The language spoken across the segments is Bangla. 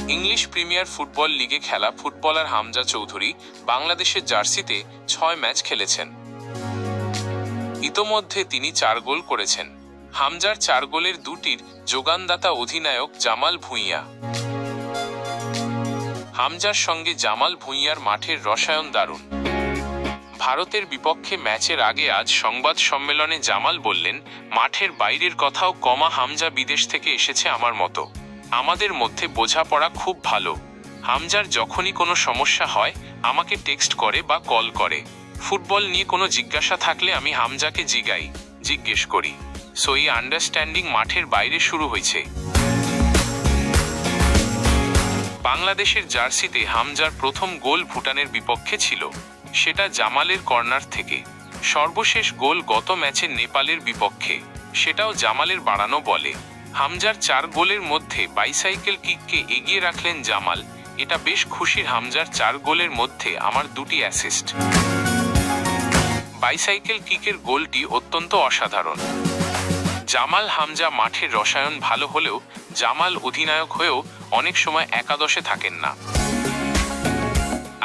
ইংলিশ প্রিমিয়ার ফুটবল লিগে খেলা ফুটবলার হামজা চৌধুরী বাংলাদেশের জার্সিতে ৬ ম্যাচ খেলেছেন। ইতোমধ্যে তিনি ৪ গোল করেছেন। হামজার ৪ গোলের দুটির যোগানদাতা অধিনায়ক জামাল ভুঁইয়া। হামজার সঙ্গে জামাল ভুঁইয়ার মাঠের রসায়ন দারুণ। ভারতের বিপক্ষে ম্যাচের আগে আজ সংবাদ সম্মেলনে জামাল বললেন, মাঠের বাইরের কথাও কমা, হামজা বিদেশ থেকে এসেছে আমার মতো। আমাদের মধ্যে বোঝাপড়া খুব ভালো। হামজার যখনই কোনো সমস্যা হয় আমাকে টেক্সট করে বা কল করে। ফুটবল নিয়ে কোনো জিজ্ঞাসা থাকলে আমি হামজাকে জিজ্ঞেস করি। সো এই আন্ডারস্ট্যান্ডিং মাঠের বাইরে শুরু হয়েছে। বাংলাদেশের জার্সিতে হামজার প্রথম গোল ভুটানের বিপক্ষে ছিল, সেটা জামালের কর্নার থেকে। সর্বশেষ গোল গত ম্যাচে নেপালের বিপক্ষে, সেটাও জামালের বাড়ানো বলে। হামজার ৪ গোলের মধ্যে বাইসাইকেল কিককে এগিয়ে রাখলেন জামাল। এটা বেশ খুশির। হামজার ৪ গোলের মধ্যে আমার 2টি অ্যাসিস্ট। বাইসাইকেল কিকের গোলটি অত্যন্ত অসাধারণ। জামাল হামজা মাঠের রসায়ন ভালো হলেও জামাল অধিনায়ক হয়েও অনেক সময় একাদশে থাকেন না।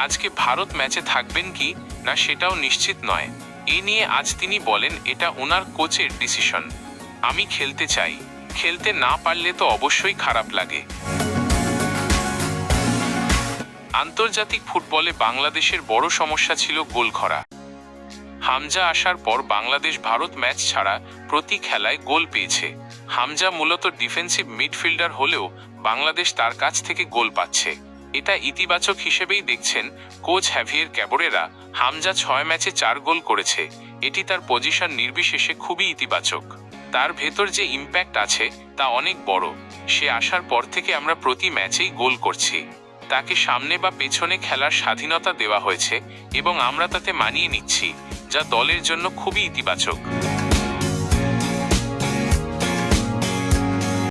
আজকে ভারত ম্যাচে থাকবেন কি না সেটাও নিশ্চিত নয়। এ নিয়ে আজ তিনি বলেন, এটা ওনার কোচের ডিসিশন। আমি খেলতে চাই, খেলতে না পারলে তো অবশ্যই খারাপ লাগে। আন্তর্জাতিক ফুটবলে বাংলাদেশের বড় সমস্যা ছিল গোল করা। হামজা আসার পর বাংলাদেশ ভারত ম্যাচ ছাড়া প্রতি খেলায় গোল পেয়েছে। হামজা মূলত ডিফেন্সিভ মিডফিল্ডার হলেও বাংলাদেশ তার কাছ থেকে গোল পাচ্ছে। এটা ইতিবাচক হিসেবেই দেখছেন কোচ হ্যাভিয়ের ক্যাবরেরা। হামজা ৬ ম্যাচে ৪ গোল করেছে, এটি তার পজিশন নির্বিশেষে খুবই ইতিবাচক। তার ভেতর যে ইম্প্যাক্ট আছে তা অনেক বড়। সে আসার পর থেকে আমরা প্রতি ম্যাচেই গোল করছি। তাকে সামনে বা পেছনে খেলার স্বাধীনতা দেওয়া হয়েছে এবং আমরা তাতে মানিয়ে নিচ্ছি, যা দলের জন্য খুবই ইতিবাচক।